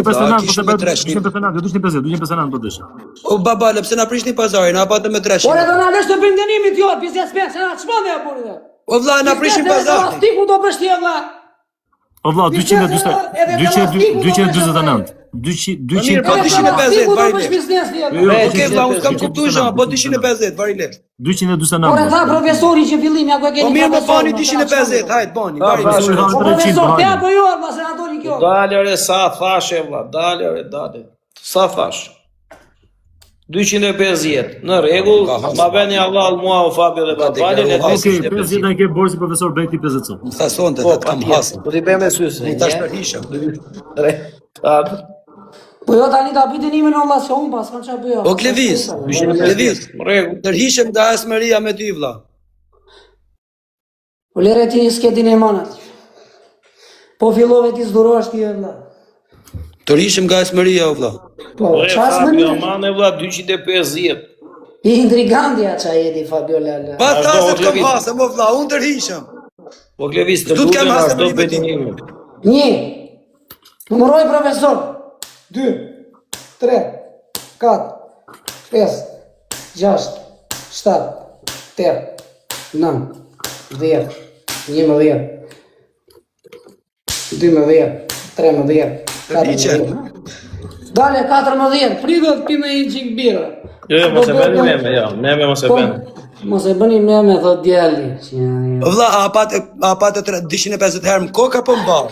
250 do desha. O baba, pse na prishni pazarin, na patëm me 300. Ore do na lësh të bëjmë dënimin ti, biznesmen, se na çmendë ja burrë. O vlla, na prishin pazarin. Ti ku do bësh ti vlla? O vlla, 249. 200 po 250 Ku do vaj bësh lek. biznes ti? Okej vlla, unë s'kam kuptuar gjë, po 250 vaj lek. 249. Ore tha profesori që fillim ja ku e keni. Po mirë, më bani 250, hajt bani, vaj lek. Profesor, te apo jo, ma se na doli kjo. Dale re, sa thash e vlla, dale re, dale. Sa thash? 250, në rregull, ma beni Allah mua o Fabio dhe Babali le 250. Okej, 50 ai ke borsi profesor Beti 50. Më tha sonte të kam hasë. Po ti bëjmë syse. Unë tash përhishëm. Po jo tani ta bëj dënimin Allah se un pas kanë çfarë bëj. O Klevis, Klevis, Në rregull. tërhishëm nga Asmeria me ty vlla. Po lere ti s'ke din e manat. Po fillove ti zdurohesh ti vëlla. Tërhishëm nga Asmeria o vlla. Po, çfarë Fabio, më? mane vlla 250. I intriganti aça jeti Fabio Lala. Pa tha se të kam hasë, mo vlla, unë tërhishëm. Po Klevis, të S'du t'kem lutem hasë do me bëj ti. dënimin. 1. Numëroj profesor. 2, 3, 4, 5, 6, 7, 8, 9, 10, 11, 12, 13, 14. Dale 14, pritët pi me një qik birë. Jo, mos e bëni meme, mos e bëni. Mos e bëni meme, thot djali. O vlla, a patë 250 herë më kokë apo më barë?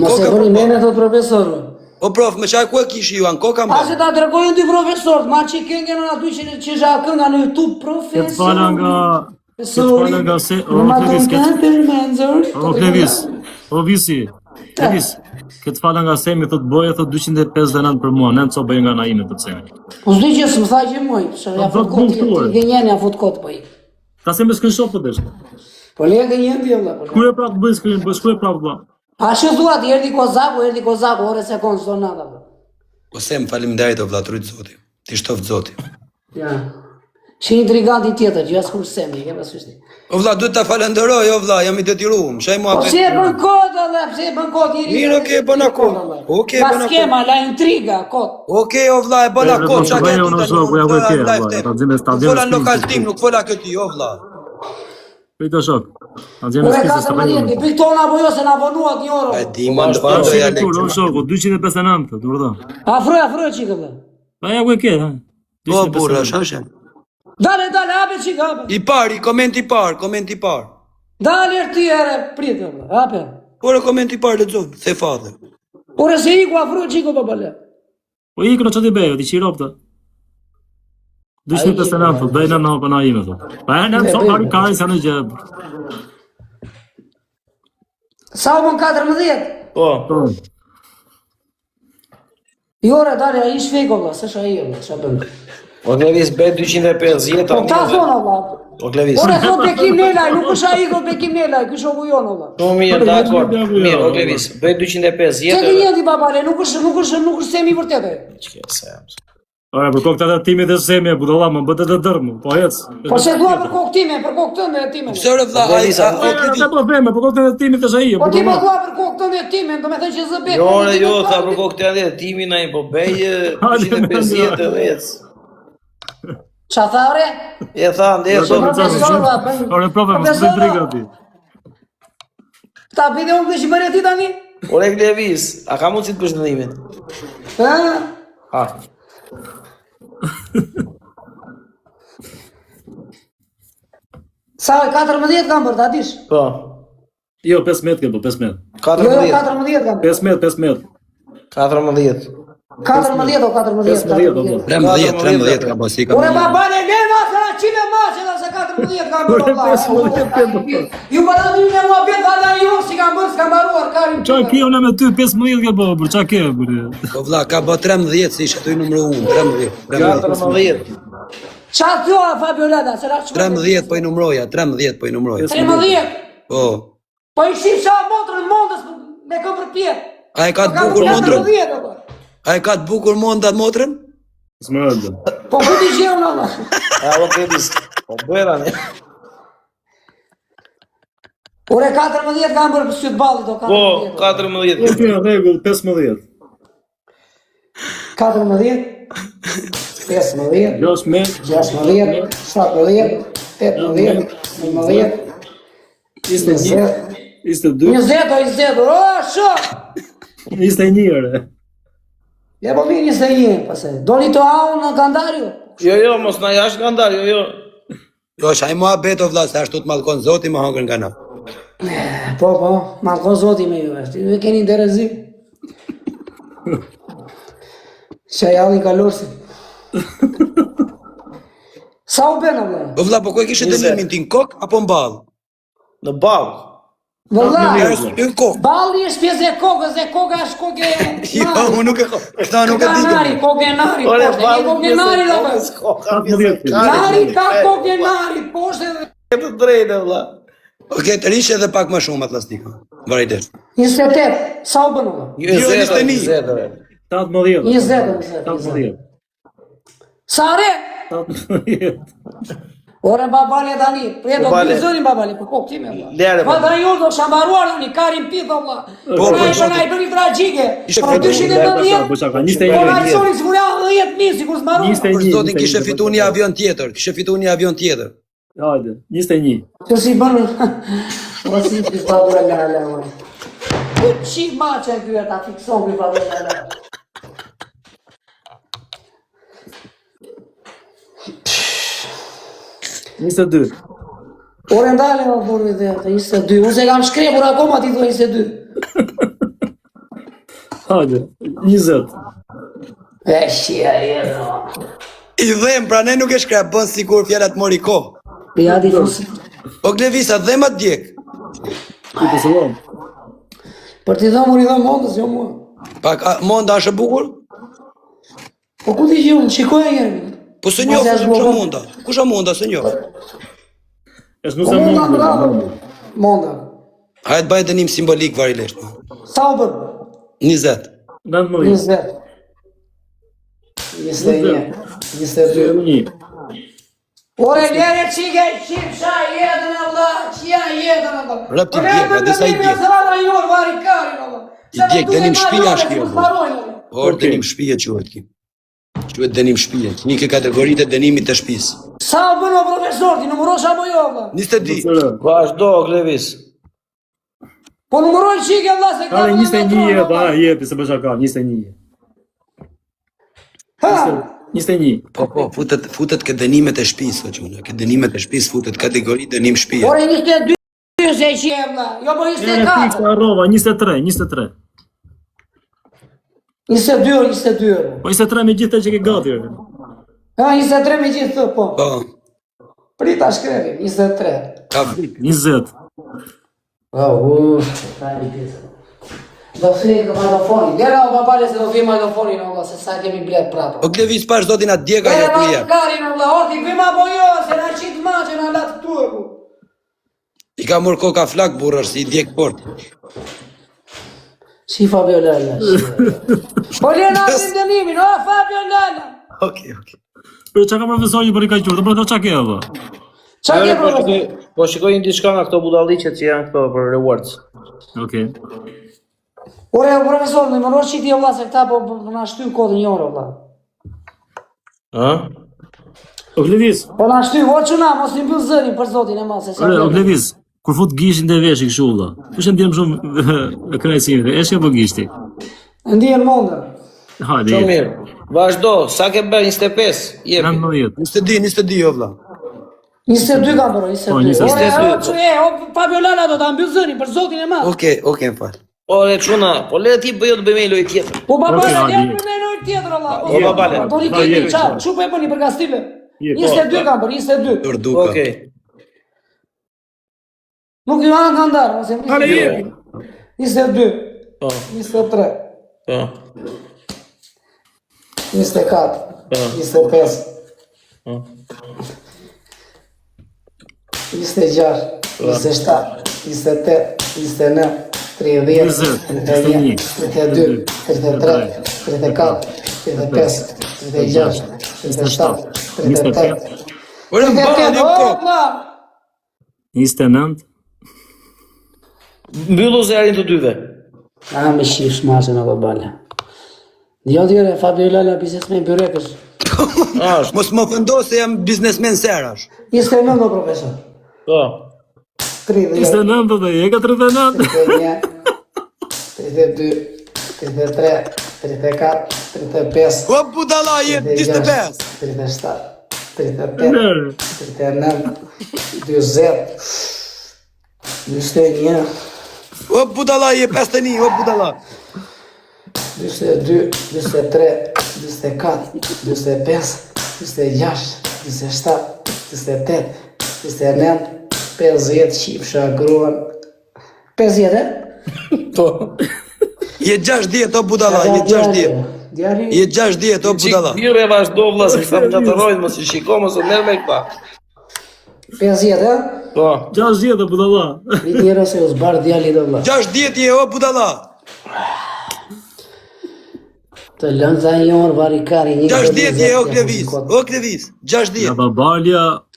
Mos e bëni meme, thot profesoru. O prof, me qaj ku e kishi ju, anë kokë më A se barë? ta tregojnë dy profesorët, ma që këngën në aty që zha kënga në YouTube, Këtë fala nga se o Klevis. O Visi. Klevis. Këtë fala nga Semi thot boja thot 259 për mua, nën co bëj nga na ime thot Semi. Po s'di që s'më tha që moj, ja fut kot, ti gënjen ja fut kot po i. Ta se me screenshot po desh. Po le gënjen ti vëlla. Ku e prap bëj screen, bëj ku e prap vëlla. A që thua ti erdi Kozaku, ore se konë zonata. O Sem, faleminderit o vlla, trujt zoti. Ti shtoft zoti. Ja. Që intriganti tjetër, që jasë kur Semi, ke pasysh ti. O vlla, duhet ta falenderoj o vlla, jam i detyruar. Shaj mua Po pse e bën kod, alla, pse e bën kod i ri? Mirë, okay, bëna kod. Okej, bëna kod. Pas skema, la intriga, kod. Okej, o vlla, e bëna kod, çka ke ti. Fola në lokal tim, nuk fola këti, o vlla. Pejta shok. A gjemi Ure skizë së 14, i piktona apo jo se na vonuat një oro. E di, ma në bando ja lek. O shoku, 259 të urdo. Afroj qikë dhe. Pa ja ku e ke, ha? O burra, shashe. Dale, hape qikë, hape. I par, koment i par. Dale ti ere, pritë, hape. Ore koment i par lexon, the father. Ore se i ku afroj qikë, babale. Po i këno që ti bejo, ti qiropta. 259 të bëjnë në për na ime, thot. Pa e në co pari kaj se në gjë. Sa u bën 14? Po. Jore, dale, a i shfeko, vla, se shë a i, vla, që bëndë. O Klevis bëj 250. Po ta thonë, vla. O Klevis. Ore, thot Bekim Nelaj, nuk është a i, thot Bekim Nelaj, kështë shoku jonë, vla. Shumë mirë, dakor. Mirë, o Klevis, bëj 250. Që të njëti, babale, nuk është Semi vërtete. Ç'ke se. Ore, për kokë të timit dhe Semi e budalla, më bëtë të dërmu, po hec. Po se dua për kokë time, për kokë tënde e time. Pse ore vlla, ai Ka probleme, për kokë të timit të shajie. Po ti më dua për kokë tënde e time, do me thënë që zë Jo, jo, tha për kokë të edhe timin ai po bëj 250 edhe. Qa tha, ore? E tha, ndeso. Ore, profe, më së briga ti. Ta pide unë kështë mërë ti tani? Ore Klevis, a ka mundësi të bësh ndënimin? Ha. Sa 14 kam bërë, ta dish? Po. Jo, 15 ke po, 15. Jo, 14 kam bërë. 15. 14. 14 o 14. 13 ka bosi ka. Ore babane, lena, se na qime maqe, da se 14 kam bërë, valla. Ju më da një mua bjetë, da ju, si kam bërë, s'kam baruar, karim. Qa kjo në me ty, 15 ke bo, qa ke, bërë? O vlla, ka bë 13 si ishe tu i numëru unë, 14. Qa thua, Fabio Lada, se na qime? 13 po i numëroja, 13 po i numëroja. 13? Po. Po i shqip qa motrën mondës me këm për pjetë. A e ka të bukur mondrën? A e ka të bukur mondat motrën? Smeralda. Po ku ti gjemë në Allah? A o Klevis, po bëra ne. Ore 14 kam bërë për sytë balit o 14. Po, 14. Okej, rregull, 15. 14, 15, 16, 16, 17, 18, 19, 21, 22, 20, o, shok! 21 re. Ja po mirë 21, pasaj. Doni të au në Gandario? Jo, mos na jash ngandar, jo. Jo, shaj mua beto vlla, se ashtu të mallkon Zoti më hongër nga na. Po, malko zoti me ju, ju e keni derezi. Që jalli kalorsi. Sa u bena, vla? Po vlla, po ku e kishe dënimin ti në kokë apo në ballë? Në ball. Vëlla, Në kokë. balli është pjesë e kokës, e koka është kokë e Jo, unë nuk e ko. Këta nuk e di. nari, kokë e nari, Ore, poshtë, e kokë e nari, dhe për. Nari ka kokë e nari, poshtë edhe. Të drejtë vlla. Okej, të rish edhe pak më shumë atlastika. Varajdesh. 28, sa u bënë, vla? 20. 17, 20. 17, Sa re? 17. Ore babale tani, preto Babale. bizoni babale, po kokë time, vla. Lere, Pa da ju do shambaruar tani, karin pitho, vla. Po, Na i bëni tragjike. Ishe Po fitu. 290, Po çaka, po 21. na i soni zgura 10.000 sikur zmaron. 21. Për zotin kishe fitu një avion tjetër, kishe fitu një avion tjetër. Hajde, 21. Që si bënë, o si të fabura lala, o. Po qi ma që e kjo ta fikson për fabura lala. Nisë 2. Ore ndale o burri dhe të 22, unë se kam shkrepur akoma ti thua 22. Hajde, 20. E shia e no. I dhem, pra ne nuk e shkrap, bën sikur fjallat mori kohë. Ja di fusi. O Glevisa, dhem atë djek. Ti të sëllon. Për t'i dhomur i dhom mondës, jo mua. Pak, monda është e bukur? Po ku t'i gjumë, shikoj e njerë. Po së njohë, kusha monda? Kusha monda, së njohë? Është nuk Po se monda mund. bravo. Monda. Hajtë bëjë dënim simbolik varilisht. Sa u bërë? 20. 19. 20. 21. 21. Ore lere qike, qip qa jetën e vla, qia jetën e vla. Rap ti djek, a disa i djek. I djek, dënim shpia është kjo. Por dënim shpia quhet ki. Quhet dënim shpia. Një ke kategoritë e dënimit të shtëpisë. Sa u bëno profesor, ti numërosh apo jo vla? 22. Vazhdo, Glevis. Po numëroj qike vla se ka... Kale 21 ba, jepi se bësha ka, 21. Ha! 21. Po, futet ke dënimet e shtëpisë, o quna. Ke dënimet e shtëpisë futet kategori dënim shtëpia. Ore 22 se qie vla, jo po Ere fikse 24. arrova, 23, 23. 22. Po 23 me gjithë të që ke gati. ere. Ha, 23 me gjithë të, po. Po, Prita shkrevi, 23. ka vrit. 20. Ta një pjesë. Do flikë majtofoni. Lera o papale se do fi majtofoni në vla, se sa kemi blet prapë. O Glevis pash zotin atë djeka jo Lera ku ma je. kari në vla, orti bima po jo, se na qitë ma që na latë turku. I ka mor koka flak burrë, si i djek port. Si Fabio Lalla. Po lena të dënimin, o Fabio Lalla. Okej. Për që ka profesori për i ka qurë, për që ke edhe? Qa ke profesor? Po shikoj një diçka nga këto budalliqet që janë këto për rewards. Okej. Ore, profesor, në mërosh që ti e vla se këta po na shty kodë një orë vla. Ha? O Glevis, Po na shty, o quna, mos një mbyll zërin për zotin e ma, se sa o Glevis, kur fut gishin dhe vesh i këshu vlla. Kush e ndjem shumë e krajësime, eshke apo gishti? Ndijen monda. Hajde, Shumë jepi. mirë. Vazhdo, sa ke bërë 25? Jepi. 19. 22 o vlla. 22 kam bërë, 22. Po, 22. Ore, o që o Fabio Lalla do ta mbyll zërin për zotin e ma. Okej, më fal. Ore, çuna, po le ti bëjo të bëjmë një lojë tjetër. Po babale, Okej, okay, hajde. jep në lojë tjetër Allah. Po, babale. Po ni Hajde, keni jepi. çfarë? Çu po e bëni për Kastile? Jepi. 22 kam bërë, 22. Turduka. Okej. Nuk ju anë kanë darë, ose më. Hajde, jepi. 22, Po, 23, po. 24, Po. 25, Po. 26, 27, 28, 29, 30, 31, 32, 33, 34, 35, 36, 37, 38, Ore më bërë një kokë. 29. Mbyllu zërin të dyve. A me shif shmashën o babale. Jo dire, Fabio Lala, biznesmen byrekës. Mos më fëndo se jam biznesmen serash. 29 o profesor. Po. 30, 29 dhe je ka 39. 31, 32, 33, 34, 35, O budalla je 25. 37, 38, 39, 20, 21, O budalla je 51, o budalla. 22, 23, 24, 25, 26, 27, 28, 29, 50, qifsha, gruan. 50, e? Po. Je 60 o budalla, je 60. Djali? Je 60 o budalla. Birë e vazhdo vlla se sa më tatërojnë, mos i shiko, mos u merr me këta. 50, e? Po. 60 budalla. I tjera se u zbar djali do vlla. 60 je o budalla. Të lënë za një orë varikari një 60 je o Klevis. O Klevis, 60.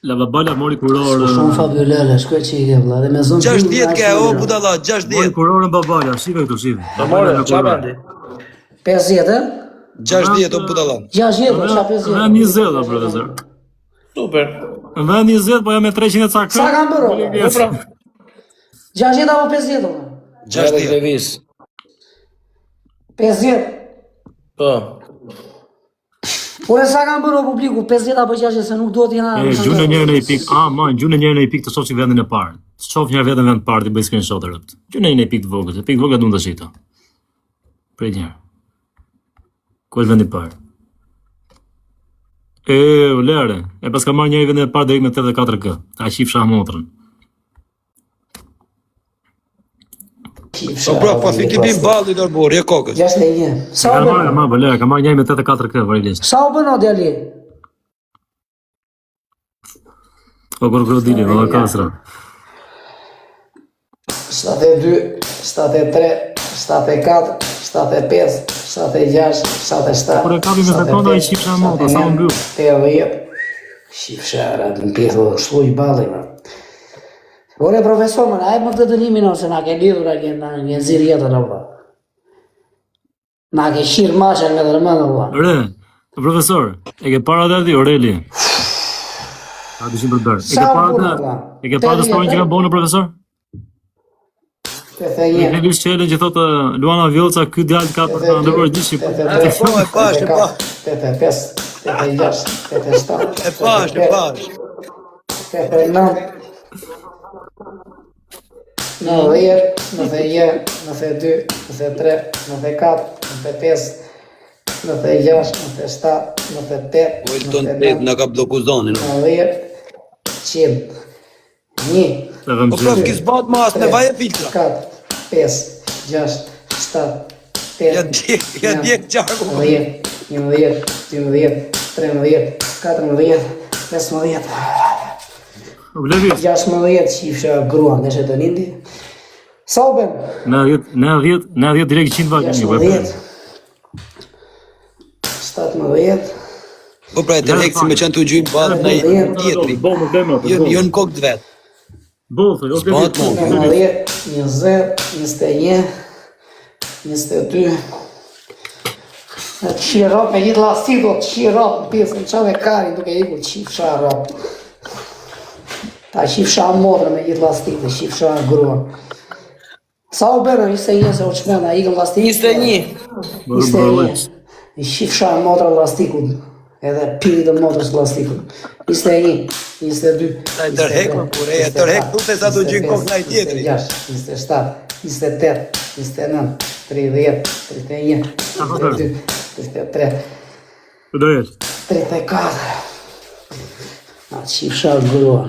La babalja mori kurorë. Shumë Fabiolela, shkoj që i ke vlla. Dhe me zonë 60 ke o budalla, Mori 60. kurorën babalja, shive këtu shive. Po more, çfarë bandi? 50, e? 60 o budalla. 60, qa 50? Vend 20 o profesor. Super. Vend 20, po jam me 300 e cakë. Sa kam bërë? Po pra. 60 apo 50, vlla? 60. Klevis. 50. Po. Ure sa kam bërë o publiku, 50 apo 60, se nuk do t'jena... Gjunë njërë në i pik, gjunë njërë në i pik të shoh që vendin e parë. Të shoh njërë vetën vend parë, të bëj screenshot e rëpt. Gjunë në i pik të vogët, e pik të vogët du në të shita. Prej njërë. Ku është vendi parë? U lere, e pas ka marrë njëri vendin e parë dhe i me 84K. A qifsha motrën. Po bro, po fiti bim balli dorbor, je kokës. 61. Sa Ka u marrë, bënë? lere, ka marrë njëri me 84K, varilisht. Sa u bënë o djali? O krokodili, o kasra. 72, 73, 74, 75, 76, 77, Por e kapi me sekonda i qifsha motra, sa më mbyll. 80, qifsha, ratë në pjesë, shlu i balli, ma. Ore profesor, më na e më të dënimin ose na ke lidhur a një zirë jetën, valla. Na ke shirë mashën me dërmënë, valla. Re, profesor, e ke para dhe ati, Oreli. A dishim për bërë. E ke para dhe storin që ka bënë, profesor? E 81, ke visë qele që thotë Luana Vjoca, ky djallë ka për të ndërërë gjithë Shqipë. 83, Po, e pash, 85, 86, 87, e pash, e pash. 89, 90, 91, 92, 93, 94, 95, 96, 97, 98, O i ton 8 në ka bloku zonin. 90, 100, 1, Po prof, kis bat mas me vaje filtra. 4, 5, 6, 7, 8, Ja djek qarku. 10, 11, 12, 13, 14, 15, U levis, 16 qifsha grua në që të lindi. Sa u ben? ne 10 direkt 100 vakë një, 16, 17, Po pra e të rekë si me qenë të gjujnë balë në tjetëri. Bo më bëmë, Jo në kokë të vetë. bo, thë, o S'pat mo. 19, 20, 21, 22. Të qirë rap me jitë lastit, do të qirë rap në pjesën qa me kari duke ikur qifsha rap. Ta qifsha modrë me jitë lastit dhe qifsha grua. Sa u bërë, 21 se u qmena, ikëm lastit. 21. 21. I qifsha modrë lastikut, edhe piri të modrës lastikut. 21, 22, Ta i tërhekë, kur e tërhekë tute sa të gjujnë kokë në i tjetëri. 26, 27, 28, 29, 30, 31, 32, 33, Do jetë. 34. A qifsha grua.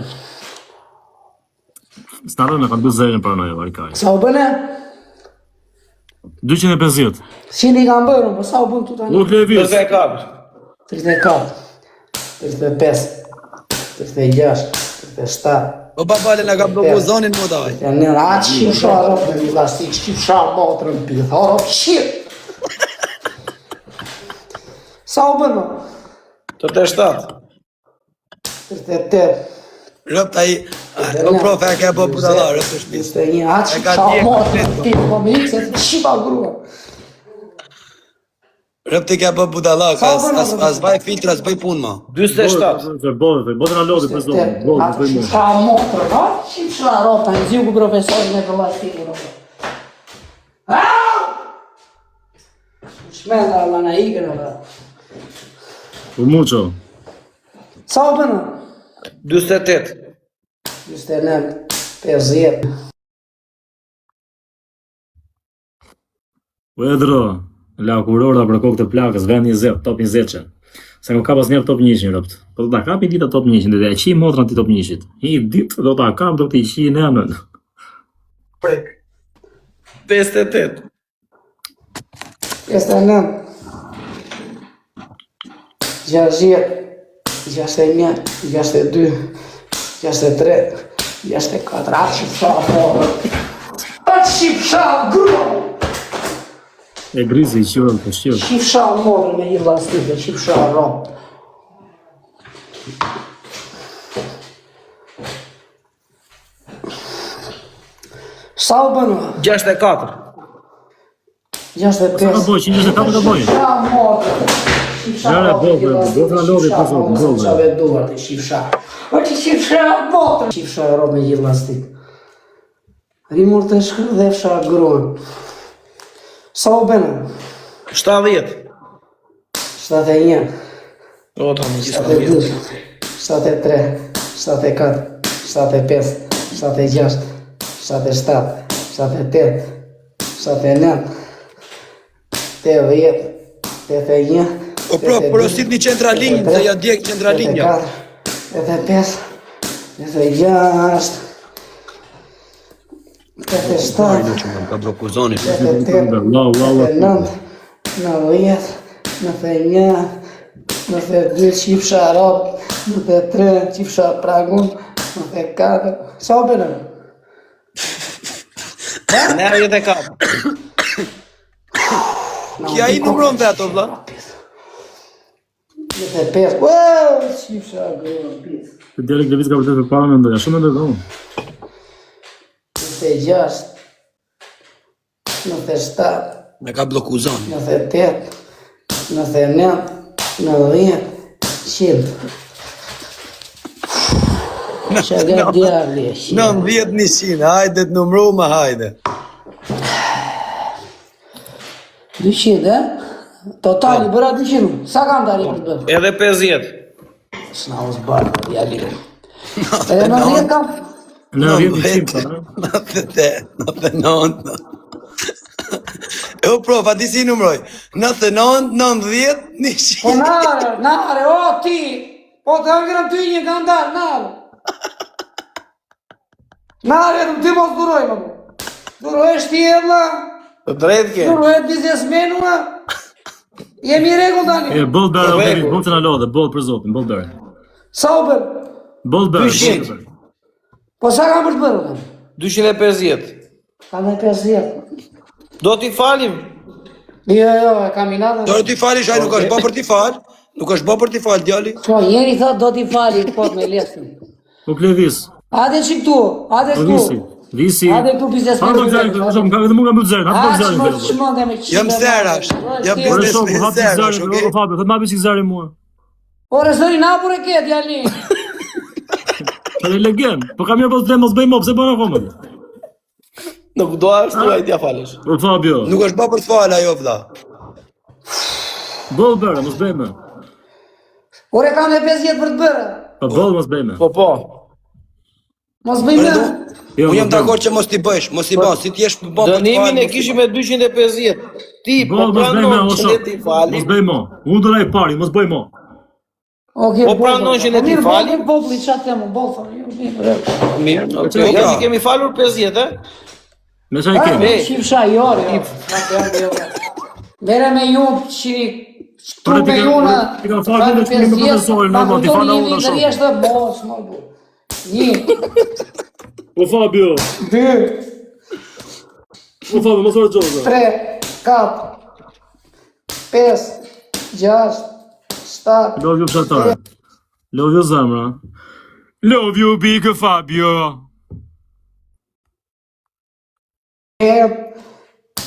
Starë me ka 2 zërën për nëjë, varikaj. Sa u bëne? 250. Qini i kam bërë, po sa u bënë të tani? U levis. 34. 34, 35, 36, 37, O babale në ka bloku zonin më daj. në atë qifsha rëpë në lastik, qifsha motrën pithë, rëpë qirë. Sa u bënë? 37. 38, Rëpt a i, o profe e ke po budala, rëpt të shpis. 21, atë E ka qifsha djekë motrën komplet, pithë, po me ikë se të qipa grua. Rëp të kja bë budallak, as vaj filtra, as bëj punë ma. 47. Botën a lodhi për zonë. Atë qifra motrë, no? Qifra ropa, në zjugu profesorin e përlastiku, ropa. Shmenda, ma na igën, ropa. Po mucho. Sa u bënë? 48. 29, 50. Po edro, la kurora për kokë të plakës, vend 20, top 20 që. Se nuk ka pas njerë top 100 rëpt. Po do ta kapi dita top 100, dhe e qi motra ti top 100. I ditë do ta kap, do t'i qi në emën. 58. 59, 60, 61, 62, 63, 64, atë qifra, atë qifra, grua! E grizi i qërën për shqyrë. Qifra morë me i lastikë, qifra ropë. Sa u bënë? 64. 65. Sa ka boj, 124 ka boj. Qifra morë. Qifra Jara, ropë. do të lodhi për zotë, do Qa ve duar të qifra. O që qifra morë. Qifra ropë me i lastikë. Rimur të shkë dhe fsha gruan. Sa u bënë? 70. 71. O, ta më 72, 73, 74, 75, 76, 77, 78, 79, 80, 81, O porosit një centralinjë, dhe ja djek centralinja. 84, 85, 86, 87, Ka blokuzoni. 89, 90, 91, 92 qifsha ropë, 93 qifsha pragun, 94, sa o bënë? 94. Kja i numron dhe ato, vla? 95, wow, qifsha grua, pizë. Të djeli këtë vizë ka vërtet për para me ndoja, shumë me ndoja. 96, 97, Me ka blokuzoni. 98, 99, 90, 100. Që ga djarli e 100. 90 100, hajde të numru ma hajde. 200, e? Totali, bëra 200. Sa kam tani për të bërë? Edhe 50. S'na u zbarë, djali. Edhe 90 kam? Në vjetë në qimë, 99. O prof, ati si numroj? 99, 90, 100. Po nare, o ti! Po të angërëm ty një kandar, nare! Nare, ti mos duroj, më. Duroj shti edla, Të drejt ke. duroj biznesmenu, ma. Jemi regull tani. E, boll bërë, boll të në lodhe, boll për zotin, boll bërë. Sa u bërë? Boll bërë. 200. Po sa kam për të bërë, më? 250. Kam e 50. Do t'i falim. Jo, e kam i natën. Do t'i falish, ai nuk është bë për t'i fal. Nuk është bë për t'i fal, djali. Po, njeri thot do t'i fali, po me lesin. Po plevis. Ate që këtu, ate Po këtu. visi. Ate këtu biznesmen. Ha do gjarë, më ka vetëm më ka bëtë zërë, ha do gjarë në vetëm. Shmonde me qime. Jam serash, jam Por e biznes shokë, me hapë që serash, zërë, okej? o Fabio, thët ma bësi zërë mua. Ore, zëri napur e ke, djali. Edhe legend, po kam mirë po të mos bëj mo, pse bëna komën? Nuk do ashtu ai t'ja falesh. Po Fabio, Nuk është bë për t'fal ajo, vlla. boll bërë, mos bëjme. Ore, kam e 50 për të bërë. Po boll mos bëjme. Po. Mos bëjmë. Jo, Unë jam mos bëjme. dakord që mos t'i bësh, mos i bë, si t'jesh bë për t'fal. Dënimin e kishim me 250. Ti po Boll mos bëjme, pranon o që shok. ne t'i falim. Mos bëjmo. Unë do laj pari, mos bëjmo. Okej, Po pranon që ne t'i falim? Mirë, populli, qatë temë, bolë, mirë. Mirë, okay. Ja ti kemi falur 50, e? Me çaj kemi. Shifsha jore, jo. Mere me ju, qiri, Ore, trupe ti ka- juna. ti ka falë me shkrim me profesorin, normal, ti fala unë, Në shoh. rjeshtë dhe bos, më bu. Një, Po Fabio, dy, po Fabio, mos orë gjoza. 3, 4, 5, 6, 7, Love you fshatare. Love you zemra. Love you big Fabio.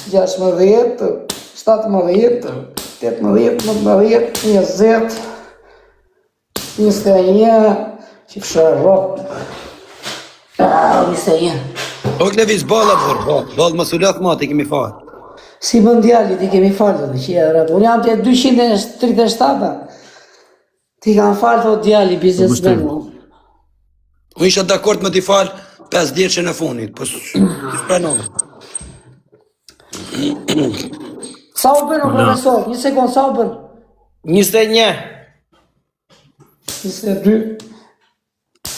16, 17, 18, 19, 20, 21, qifësha rop. 21. O Klevis, balla për, ballë më sullath mati kemi farë. Si mondiali ti kemi falë të që rap. Unë jam të 237. Ti kanë falë të djali biznesmen. Unë isha dakord me t'i falë 5 djeqe në funit, po s'pranove. Sa u bën o profesor? Një sekund, sa u bën? 21. 22,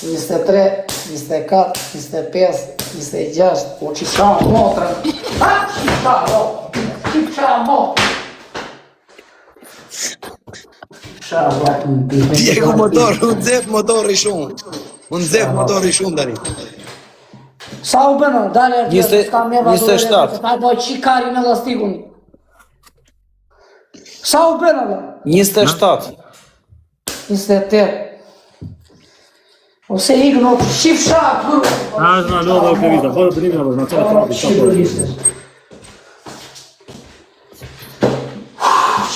23, 24, 25, 26, po që qa motrën. Ha, që qa motrën, që qa motrën. Qa motrën, Djeko motor, unë zep motori shumë. Unë zep motori shumë tani. Sa u bën o, dale e tjerë, s'ka mjeva 27. Ta do që kari me lastikun. Sa u bën o, 27. 28. Ose ikë në qif shak, bërë. është në lodhe o Klevisa, bërë të rrimin, në qëra trapi, qa bërë.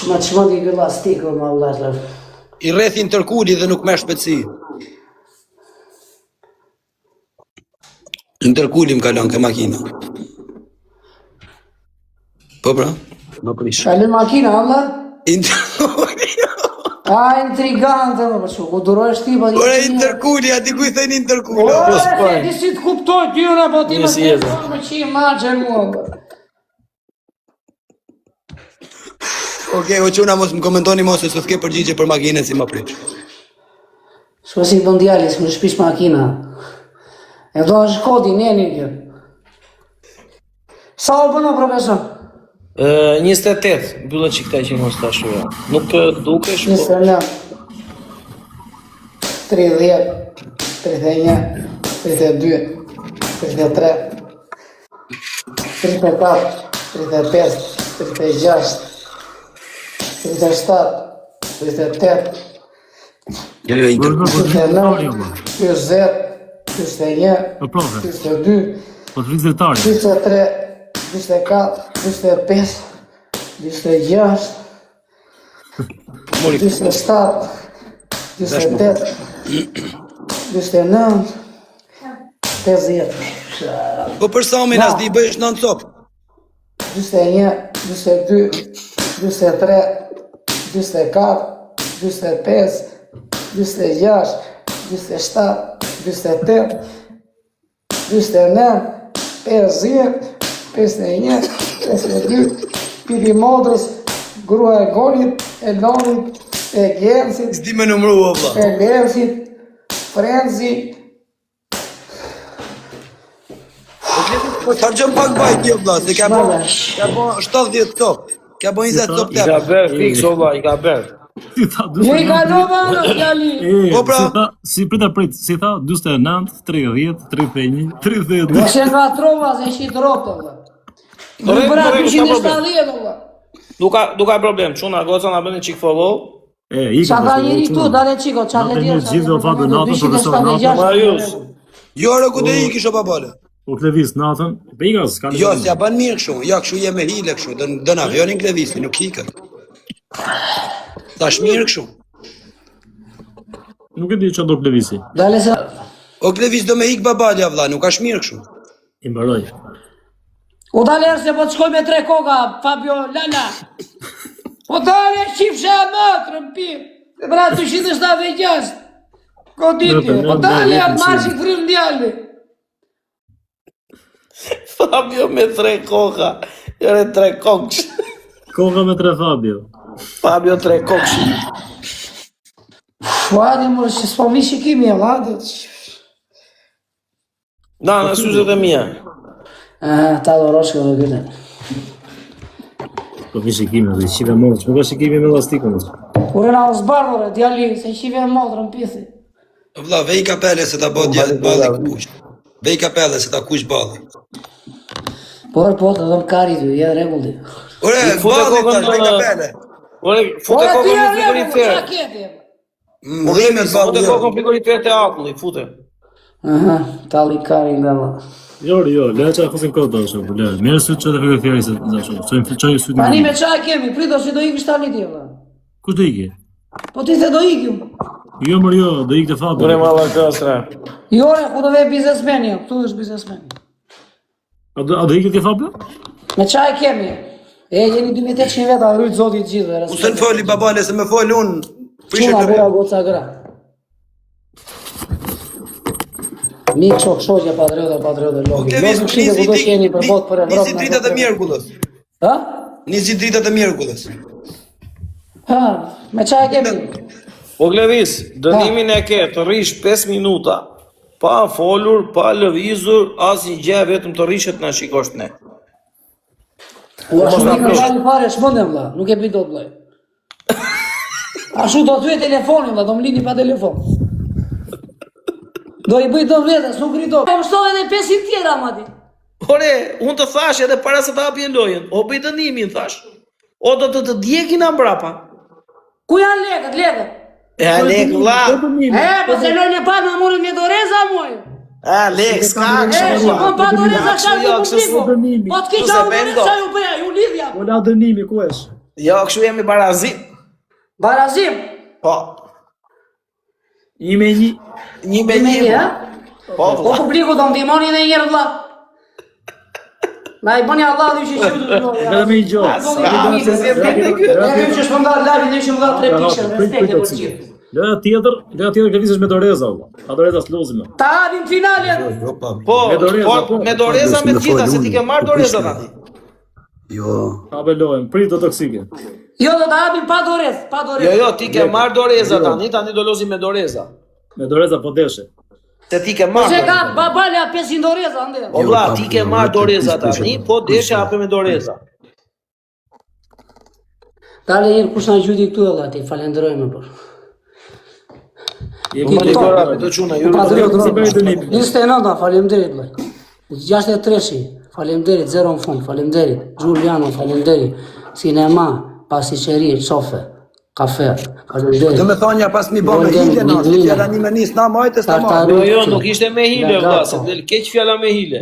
Qëma një gëlla stikë, ma vlasë. I rrethi interkuli dhe nuk me shpetsi. Interkuli më kalon ke makina. Po pra? Më prish. Kalë makina, Allah? Interkuli. A, intrigante, më përshku, ku durojsh ti, për Ora interkuli, ati ku i thënë interkuli. Ora, ti si të kuptoj tyra, po ti më Njësi të jetë. kuptoj më që i margë mua. Okej, o quna mos më komentoni mos se s'ke s'ke përgjigje për makinën si më prish. Shko si bëndjali, s'më në shpish makina. E do është kodi, një kjo. Sa u bëno, profesor? 28, mbyllë që këta që mos të ashuja. Nuk dukesh, po 29, 30, 31, 32, 33, 34, 35, 36, 37, 38, Jo, interkuli. 39, 40, 41, Po profe, 42, po të rritë detari. 43, 24, 25, 26, 27, 28, 29, 50, Po për Samin as di bëhesh nën cop. 21, 22, 23, 24, 25, 26, 27, 28, 29, 50, 51, 52, pipi modrës, grua e gonit, e lonit, e gjensit, S'di me numru o vlla. e lensit, frenzi, Po të hargjëm pak bajt jo vlla, se ka bo 70 cop. Ka bo 20 cop i ka tepër. bërë fix, olla, i ka bërë. Si tha, ju i kalova në fjali. Po pra. si tha, si prita prit, si tha, 29, 30, 31, 32. Nëse nga trova se shqit ropë, vëlla. Në Ore, bëra ore, 270, vëlla. Nuk ka problem, çuna goca na bëni çik follow. Qa ka njëri këtu, dale qiko, qa le Natë djerë, një gjithë do Fabio natën, profesor natën. Marius, Jo, ore ku do iki sho babale. Po Klevis natën, pe i gaz, ka Jo, s'ja ban mirë kështu. Ja, kështu je me hile kështu. Dën avionin Klevisi, nuk hikët. Tash mirë kështu. Nuk e di që do Klevisi. Dale se... O Klevis do me hik babalja vlla, nuk është mirë kështu. I mbaroj. U dale erë se po të shkoj me 3 koka, Fabio, lala. U dale qifësha mëtë, rëmpim. Dhe bra 276. Koditi, u dale erë marshi frim djalli. Fabio me 3 koka, jore 3 koksh. Koka me 3 Fabio. Fabio 3 koksh. Fuadi, mërë, që s'po mi shikimi e vladë. Na, në syzet e mija. Ta do roshke dhe gëllë. Po vi shikime, dhe shive modë, që më ka shikimi me lastikën. Kure na uzbardore, djalli, se shive modë, rëmpithi. Vlla, vej kapele se ta bë djalë balli kush. Vej kapele se ta kush balli. Por po të dhëm kari ty, ja regulli. Ore, Fute balli kokën tash, vej kapele. Ore, fute kokën në frigorifer. Mrimet Fute balli. kokën në frigorifer të akulli, fute. Aha, tali kari nga ma. Jo, le çaj fusin kod tash, po le. Merr syt çfarë do të fjerë se tash. Çoj syt. Tani me çaj kemi, prito si do ikësh tani ti valla. Ku do ikë? Po ti se do ikëm. Jo, do ikë të fatë. Unë malla kasra. Jo, ku do ve biznesmeni, këtu është biznesmen. A do ikë të fatë? Me çaj kemi. Jeni 2800 veta, rrit zoti të gjithë. U se në foli babale se me foli unë. Çuna bura goca gra. Mik shoqja patriota logi. Logi shite ku do keni për botë për Evropë. Nisi dritat e mjerkullës. Ha? Nisi dritat e mjerkullës. Ha, me çaj kemi. Po Glevis, dënimin e ke të rish 5 minuta, pa folur, pa lëvizur, asnjë gjë, vetëm të rishet na shikosh ne. U ashtu në vallë fare shmendem vlla, nuk e bëj dot vllai. Ashtu do të hyj telefonin vlla, do më lini pa telefon. Do i bëj dot vetes, nuk rito. Po shtoj edhe 500 tjera mati. Ore, unë të thash edhe para se të hapje lojën, o bëj dënimin thash. O do të djegin mbrapa. Ku janë lekët? E a lek vlla. Po se lojën e pa më morën me doreza moj. A lek ska. Po pa doreza çfarë do të bëj? Po të kisha doreza ju bëja, ju lidhja. Po la dënimi ku është? Jo, kështu jemi barazim. Barazim. Po. 1-1. 1-1. ha? Po Po vlla. publiku do ndihmoni edhe një herë vlla. Na i bëni Allah dhe që Edhe me i gjohë. Ne që shpënda lavi, ne që më dha 3 pishe, respekte për gjithë. Lëra tjetër gëvisesh me Doreza valla. A Doreza s'lozim. Ta hapim finalen. Jo, pa. Po, Me doreza, po. me doreza me të gjitha, se ti ke marrë doreza tani. Jo. A belojm, prit do toksike. Jo, do ta hapim pa dorez, pa dorez. Jo, ti ke marrë doreza tani do lozim me doreza. Me Doreza po deshe. Se ti ke Se marrë. ka babala 500 doreza ande. O vlla, ti ke marrë doreza tani, po deshe hape me doreza. Dale një kush na gjyti këtu valla ti, falenderojmë për. Mali Gorapi, do çuna, ju Patriot, si bëri dënimi? 29, faleminderit vllai. 63, faleminderit, 0 në fund, faleminderit. Giuliano, faleminderit. Sinema, pasticcerie, çofe, kafe, faleminderit. Do me thonja pas mi bë me hile na, se fjala një me nis na majtë sta ma. Jo, nuk ishte me hile vlla, se del keq fjala me hile.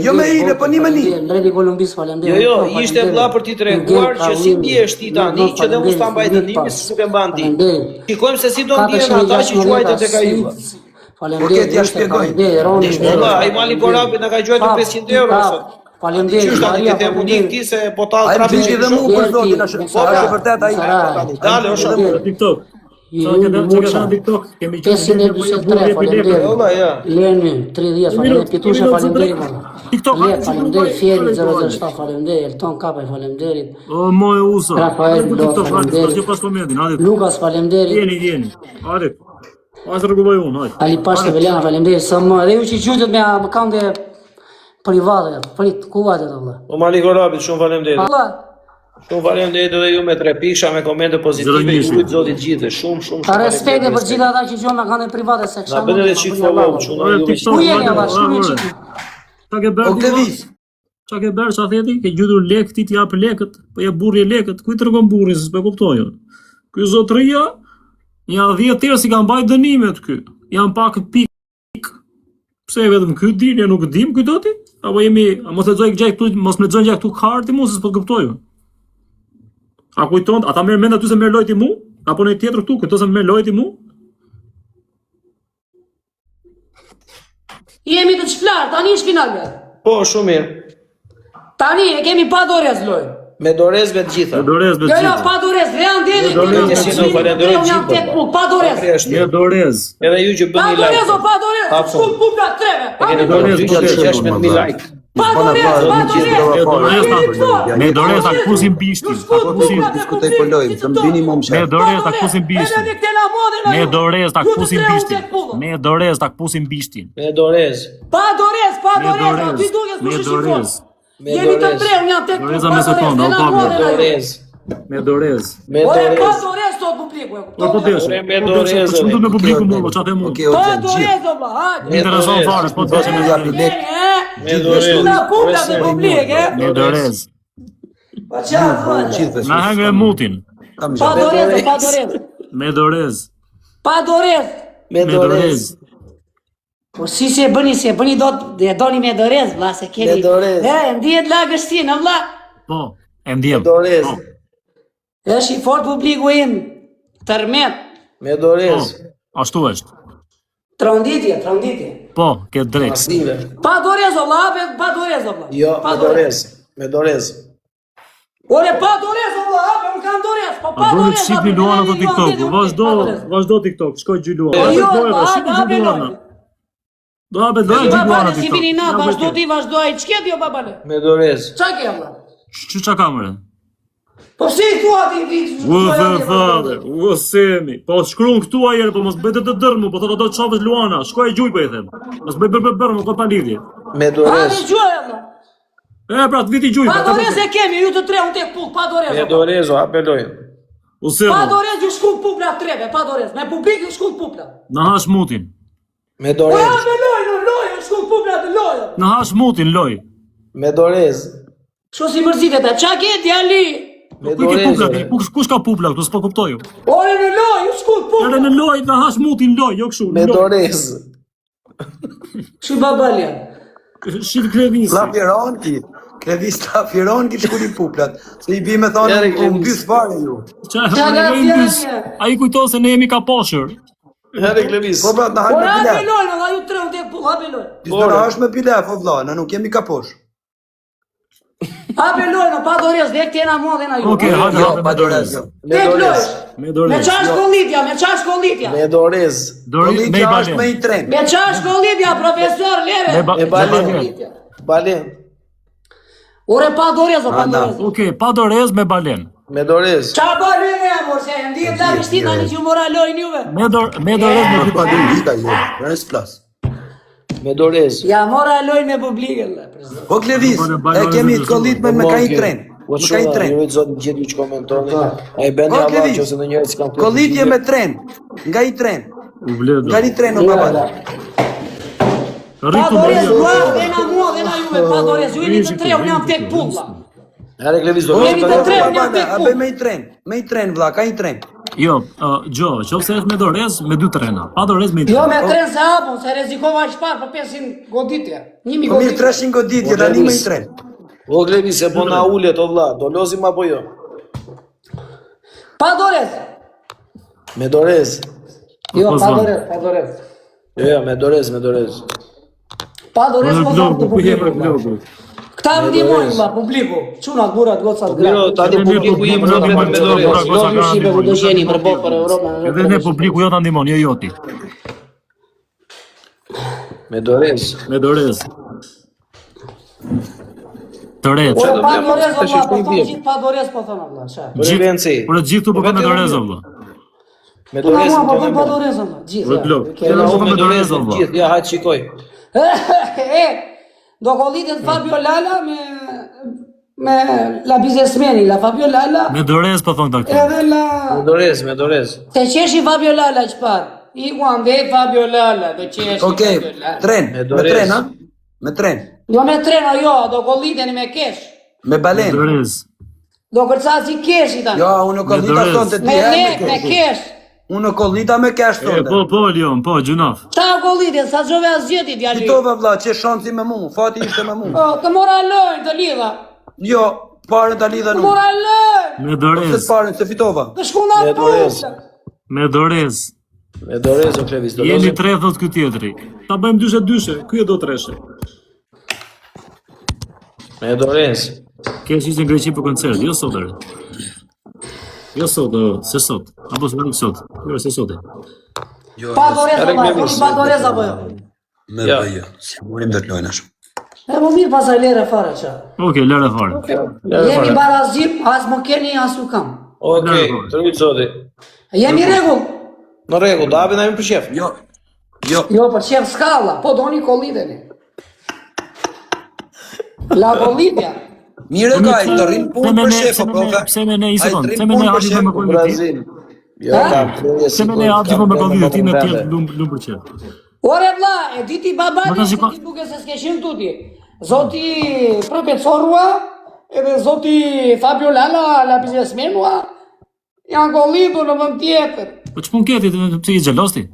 Jo me hile, po një me një. Mbreti Kolumbis, faleminderit. Jo, ishte vlla për ti treguar që si ndjesh ti tani që dhe unë ta mbaj dënimin se nuk e mban ti. Shikojmë se si do ndjen ata që quajtë tek ai vlla. Faleminderit. Ja shpjegoj. Valla, ai Mali Gorapi na ka gjuajtur 500 euro sot. Faleminderit. Qysh tani ti them unë ti se po ta Ai trafi viti dhe mu për zotin, është vërtet ai. Dale, o shoh. TikTok. Sa ke dalë TikTok? Kemi 543, faleminderit. Valla, ja. Leni, 30, faleminderit. Pitusha, faleminderit. TikTok. Le, faleminderit. Fieri, 007, faleminderit. Elton Kapaj, faleminderit. O moj usa. Rafael Blo, TikTok, faleminderit. hajde pas komentin, hajde. Lukas, faleminderit. Jeni. Hajde. Hajde rregulloj unë, hajde. Ali Pashte Veliana, faleminderit. Sa më, edhe ju që gjujtët me akande private, prit, ku vajte të vëllë? O Mali Gorapi, shumë faleminderit. Allah, Shumë faleminderit edhe ju me 3 pisha me komente pozitive, ju lut zotit gjithë, shumë. ta respekte për gjithë ata që gjojnë me akande private, se Na kësha bën edhe çik follow, çuna Ore, ju. TikTok, Ku jeni, Allah, hajde, shkruaj hajde. qiki. Qa ke bërë? O Glevis. Qa ke bërë, qa theti? Ke gjudur lek, ti t'jap lekët, po je burri e lekët. Kuj të rëgon burri, se s'pe kuptojnë. Ky zotëria, ja 10 tjerë si kanë bajt dënimet ky. Janë pak pik. Pse vetëm ky di, ne nuk dim ky do ti? Apo jemi, mos lexoj gjaj këtu, mos më lexoj gjaj këtu karti mu, se s'po kuptoj. A kujton, ata merr mend aty se merr lojti mu? Apo në tjetër këtu, këto se merr lojti mu? Jemi të çflar, tani është finale. Po, shumë mirë. Tani e kemi pa dorez lojë. Me dorezve të gjitha. Dorez me Jo, gjithë. pa dorez, vean deri. Dorez, si do falenderoj Unë jam gjithë, tek po. pa dorez. Me dorez. Edhe ju që Pa bëni dorez, like. o pa dorez. Pa, po. Shumë pupa treve. Keni dorez, dorez, po, 16.000 like. Pa dorez, pa dorez. Me dorez ta kusim bishtin. Diskutoj për lojën, të minimum Me dorez ta kusim bishtin. Me dorez ta kusim bishtin. Me dorez ta kusim bishtin. Me dorez. Pa dorez, Me dorez. ti duket Me kush është dorez. Me Jemi të dorez. tre, unë jam tek Doreza me sekondë, o pa Dorez. Me dorez. Me Ore, pa dorez. dorez sot publiku. Po po desh. Ore, me dorez, Çfarë do ore. me publiku mua, çfarë them unë? Okej, o Pa të gjithë. dorez, o vlla, hajde. Me intereson fare, po të Me japi lek. Me dorez. Na kupta me publik, e? Me dorez. Pa çfarë? Gjithë. Na hangre mutin. Kam Pa gjatë. dorez, pa dorez. Me dorez. Pa dorez. Me Me dorez. dorez. Po si se bëni e doni me dorez, vlla, se keni. Me dorez. Ndihet lagështin, vlla. Po, e ndjem. Dorez. Po. Është i fort publiku im. Tërmet. Me dorez. Ashtu është. Tronditje. Po, ke drejt. Masive. Pa dorez, vlla, pa dorez, vlla. Jo, me dorez. Me dorez. Ore, pa dorez, vlla, unë kam dorez, po pa A do të dorez. shihni Luana të TikTok. Vazhdo TikTok, shkoj gjy Luana. Jo, Shihni gjy Luana. Do hape do gjy Luana Si TikTok. vini na, vazhdo ai çket jo babale. Me dorez. Çka ke vlla? Ç'a kamerë? Po si thua ti U semi. Po shkruan këtu ajër, po mos bëj të dërmu, po thotë do të çafësh Luana. Shkoj gjy po i them. Mos bëj bër, mos ka lidhje. Me Hadi dorez. gjuaj vlla. Pra të viti gjy. Pa dorez e kemi, ju të tre unë tek pull, pa dorez. Me dorez, o apelojnë. U semi. Pa dorez ju shku pupla treve, pa dorez. Me publik ju shku pupla. Na hash mutin. Me Po dorez. ja me loj, shku pupla të loj. Na hash mutin loj. Me dorez. Kështu si mërzitet e qa ke djali? Me Ku ke pupla? dorez. Kush ka pupla këtu? S'po kuptoj. Ore në loj, ju shku pupla. Edhe në loj, na hash mutin loj, jo kështu. Me dorez. Kështu babalja. Shit krevis. Lafiron ti. Krevis lafiron ti shkuri puplat. Se i bi me thonë, Jere, u mbys fare ju. Ai kujton se ne jemi kaposhër. Herë Klevis. Po brat, na hajnë Ore me hape bilet. loj, valla ju tre unë tek pull, hape loj. Ti s'do na hash me bilet, o vlla, na nuk kemi kaposh. Hape loj, në pa dorez, dhe këtjena mua dhe na ju. Okej, hajde Jo, hajde pa me dorez. dorez. Me Tek loj. dorez. Me Me dorez. qash kollitja, me qash kollitja. Me dorez. Dorez me Kolitja është me balen. i tren. Me qash kollitja, profesor, leve. Me balen. Balen. Ore pa dorez, o pa dorez. Okej, pa dorez me balen. Me dorez. Qa balen e amor, se ndihet la vështin tani që mora lojnë juve. Me dorez me Pa dhe vita jo, rës plas. Me dorez. Ja mora lojnë me publikën. Po Klevis, e kemi të kollit me ka i tren. Po Me ka i tren. ju zotë gjithë ju që komentoni. Ai bën Po ja vaç Klevis, ose ndonjëherë s'kam. kollitje me tren. Nga i tren. U vledo. Nga i tren o babala. Pa Rritu dorez, me. mua dhe na mua dhe na juve, pa dorez. Ju jeni të tre, unë jam tek pulla. Herë Klevis do Po të Jemi të tre, unë jam tek a pull. bëj me i tren. Me i tren vlla, ka i tren. Jo, Gjo, qofse është me dorez, me dy trena. Pa dorez me Jo tren. me tren se hapun, se rezikova çfarë për 500 goditje. 1000 Po mirë goditje. 300 goditje, tani me i tren. O Klevis se po na ulet o vlla, do lozim apo jo? Pa dorez. Me dorez. Jo, Po pa zvan. dorez, pa dorez. Jo, me dorez, me dorez. Pa dorez po thon të Ku je për publiku. vlogu? Këta më ndihmojnë valla publiku. Çunat, burrat, gocat, Miro, gratë. tani publiku im nuk vetëm me dorez. Jo shqipe ku do jeni për botë për Europën. Edhe ne publiku jo ta ndihmon, jo joti. Me dorez. Me dorez. Të reç. Ore pa dorez Tash valla, po shkojmë thon bie. gjithë pa dorez po thon valla, çfarë? Po Renci. Por të gjithë tu po kanë me dorez valla. Me Po na dorez. mua po thon pa dorez valla, gjithë. Ore blok. ja. Kena Po unë me me dorez dorez valla. gjithë. Ja, hajt shikoj. Do kollitet Fabio Lala me la biznesmeni, la Fabio Lala. Me dorez po thon këta. Edhe la Me dorez, me dorez. te qeshi Fabio Lala çfarë? I guande Fabio Lala, do qeshi Okej, Fabio Lala. tren. Me Me dorez. tren, ha? Me tren. Jo me treno, jo, do kolliteni me kesh. Me Me balen. dorez. Do kërcasi keshi tani. Jo, unë kollita dorez. sonte ti Me herë lek, me kesh. Unë kollita me cash E sonte. po Leon, po gjunaf. Ta kollitet, sa gjove asgjeti djali. Fitova vlla, që shansi me mu, fati ishte me mu. Po, të mora lojnë, të lidha. Jo, parën ta lidha Të nuk. mora lojnë. Me Se dorez. parën se fitova. Të shkuna Me dorez. punë. Me dorez. Me dorez o Klevis, do Jeni lozim. tre thot ky tjetri. Ta bëjmë dyshe, ky e do treshe. Me dorez. Kesh ishte në Greqi për koncert, jo sot ere. Jo sot, se sot. Apo se nuk sot. Jo, se sot e. Pa dorez, Erek valla, Levis. koni pa dorez apo jo? Me Ja. bëjë. Si murim do të lojnë ashtu. E më mirë pasaj lere fare qa. Okej, lere fare. Jemi barazim, as më keni, as u kam. Okej, të rritë zoti. Jemi regull. Në rregull, do hapim për shef. Jo. Jo. Jo, për qef skalla, po doni kolliteni. La kollitja. Mirë ka, të rrinë punë për shefa, po ka. Pse me ne i Ai sekond, të pse rinë me ne punë për hati shef. me kolliti. Brazil. Jo, Ha? ka kërje Pse me ne hati me kolliti, ti me tjerë lum për qef. Ore vlla, e diti Ma babani, ta se shiko- ti duke se s'ke qenë tuti. Zoti profesorua, edhe zoti Fabio Lala, la biznesmenua, janë kollitur në vend tjetër. Po ç'pun keti, pse i xhelos ti?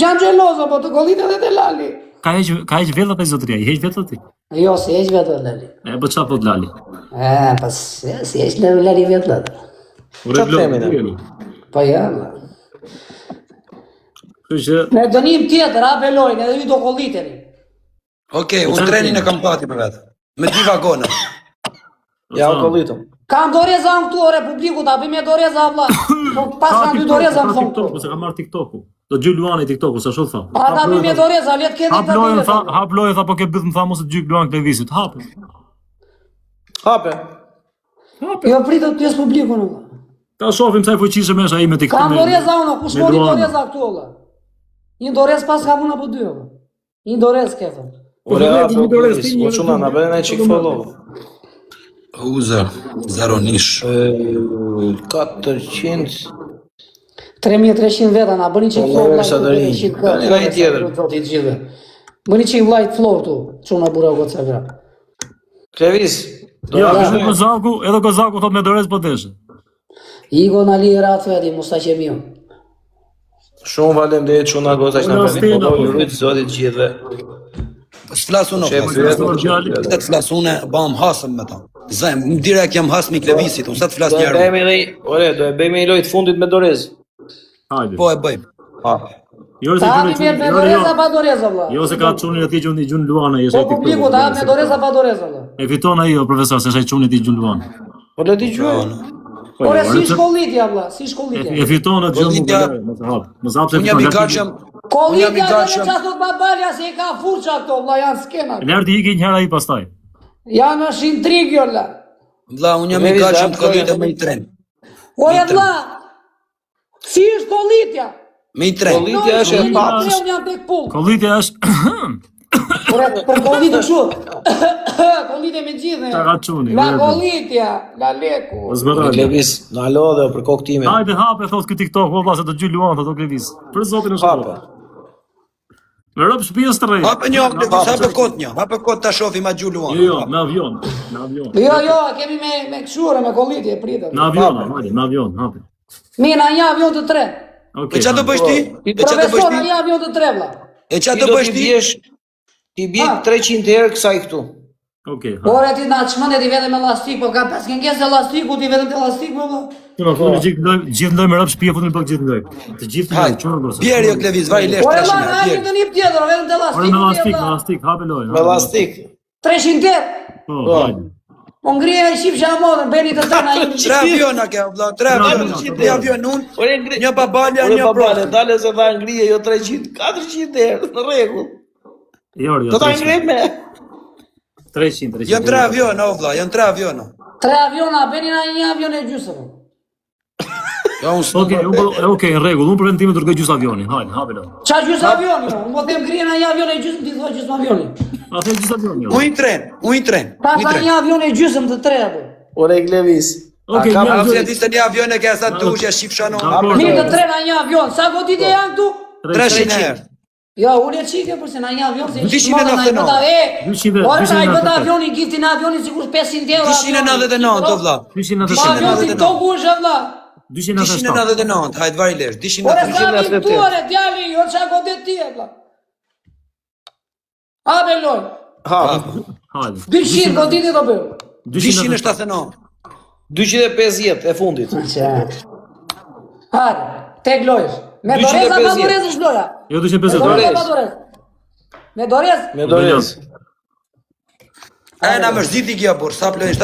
Jam gjelozo, po të gollit edhe të Lali. Ka heq vetët e zotëria, i heq vetët ti. Jo, si heq vetë Lali. E, po çfarë thot Lali? Pas, si heq Lali vetë Lali. Ure themi ne? Po ja, Kështu që me dënim tjetër, apelojnë, edhe ju do kolliteni. Okej, unë trenin e kam pati për vetë. Me 2 vagona. Ja u kollitëm. Kam doreza në këtu o Republiku, ta bëjmë e doreza, vla. Po pas kanë 2 doreza më thonë TikToku, këtu. se ka marrë TikToku. Do gjy Luani TikToku, sa shoh tha. A ta bëjmë e doreza, letë kene Hap lojën tha, hap lojën tha, po ke byth më tha mos e gjyk Luan Klevisit. Hap. Hape. Jo, pritë të pjesë publiku në vla. Ta shohim sa i fuqishëm është ai me TikTok. Kam doreza unë, ku shkoni Luana. doreza këtu, vla. Një dorez pas ka unë apo 2, vla. Një dorez ke thënë. Ore, o çuna na bënë çik follow. Uzer, zero nish. 400. 3300 veta, na bëni qik flow, Sa do rinj. Nga një tjetër. Bëni qik light flow tu, çuna bura u goca gra. Klevis. Ja, edhe Kozaku thot me dorez po deshe. Igo na li rat veti, musta që miu. Shumë faleminderit çuna goca që na bëni follow, lut zotit gjithëve. S'flas unë. Këtë të flas unë, bam hasëm me ta. Zem, direkt jam has me Klevisit, unë sa të flas Do e njerë. bëjmë edhe, ore, do e bëjmë një lojë të fundit me dorez. Hajde. Po e bëjmë. Ha. Jo se Ta hapi mirë me doreza pa doreza, vla. Jo se ka çunin e tij gjun Luana, jesh Po ai publiku ta hapi me doreza pa doreza, vla. E fiton ai o profesor, se ai çunin e tij gjun Luana. Po le di gjë. Ore, si shkollitja, vla, si shkollitja. E fiton atë gjë Kollitja- mos hap. Mos hap se Unë jam i gatshëm. Kollitja Unë jam i dhe gatshëm. qa thot babalja se i ka furqa këto, vla, janë skena. Lart i iki një herë ai pastaj. Janë është intrig, jo, la. Vlla, unë jam i Klevis, gatshëm hap të kollitë kojën. me i tren. Ore, vla, si është kollitja? Me i tren. Kollitja është e papës. Unë jam tek pull. Kollitja është Ore, për kollitë kështu. Kollitje me gjithë. Qa ka çuni. La kollitja, la leku. Zbëra. Klevis, na lodhe për kokë time. Hajde hape thot ky TikTok, valla se do gjy Luan thot o Klevis. Për zotin e Hape. shkollës. Me rob shtëpisë të rrejt. Hape një, Klevis, hape kot një. Hape kot ta shohim ma gjulluan. Jo, me avion. Me avion. Jo, kemi me këshure, me kollitje, pritëm. Me avion, hajde, me avion, hape. Mina, një avion të 3. Okej. E qa të bësh ti? E qa të bësh Profesor, ti? një avion të 3, vla. E qa Ti të do bësh t'i ti? bjesh, ti bje 300 herë kësaj këtu. Okej. Ore, ti na çmendet i vetëm me lastik, po ka pas këngesë elastiku, ti vetëm te lastik, po vlla. Kena thonë gjithë ndoj me rap shtëpi, futën pak gjithë ndoj. Të gjithë ndoj, Hajde, çfarë do të bjerë jo Klevis, vaj lesh Ore, 300 vlla, herë, hajde bjerë. të një tjetër, vetëm te Ore lastik. me lastik, hape lojën. Me lastik. 300 herë. Po, hajde. Po ngrihe e shif shamodën, bëni të tëna ju. 3 aviona ke, vlla, 3 aviona. Një avion unë, Ore ngri. një babalja, Ore një babale, brokë. dale se dha ngrije jo 300, 400 herë, në rregull. Jo, Do ta ngrej me. 300. Janë 3 aviona, o vlla, janë 3 aviona. 3 aviona, bëni na një avion e gjysmë. Ja, unë Okej, në rregull, unë për vendimin dërgoj gjysë avionin. Hajde, hape lojën. Qa gjysmë avioni, unë po them ngrihe na një avion e gjysmë, ti thua gjysmë avioni. A the gjysë avionin. unë i tren, unë i tren. Ta Unë i tha tren. një avion e gjysmë të 3 apo. Ore Klevis. Okej, A ka një A avion. fja disë një avion e ke sa të dushja shifshano. Mirë të 3 na një avion, sa goditje janë këtu? 300 herë. Jo, unë e qike përse na një avion se 299. 200. Ore, na i bëta avioni, giftin avioni sikur 500 euro. 299, o vlla. 297. Avion si toku është vlla. 297. 299, hajtë vaj lesh, Ore, 299. sa mi tuare, djali, jo qa godet ti e vlla. A beloj, Ha. Hajde. 200 goditje do bëjmë. 279. 250 e fundit. Hajde, tek lojës. Me 250. doreza pa dorez është loja. Jo Me 250. doreza pa dorez. Me dorez. Me dorez. E na më zhiti kja, por sa plojnë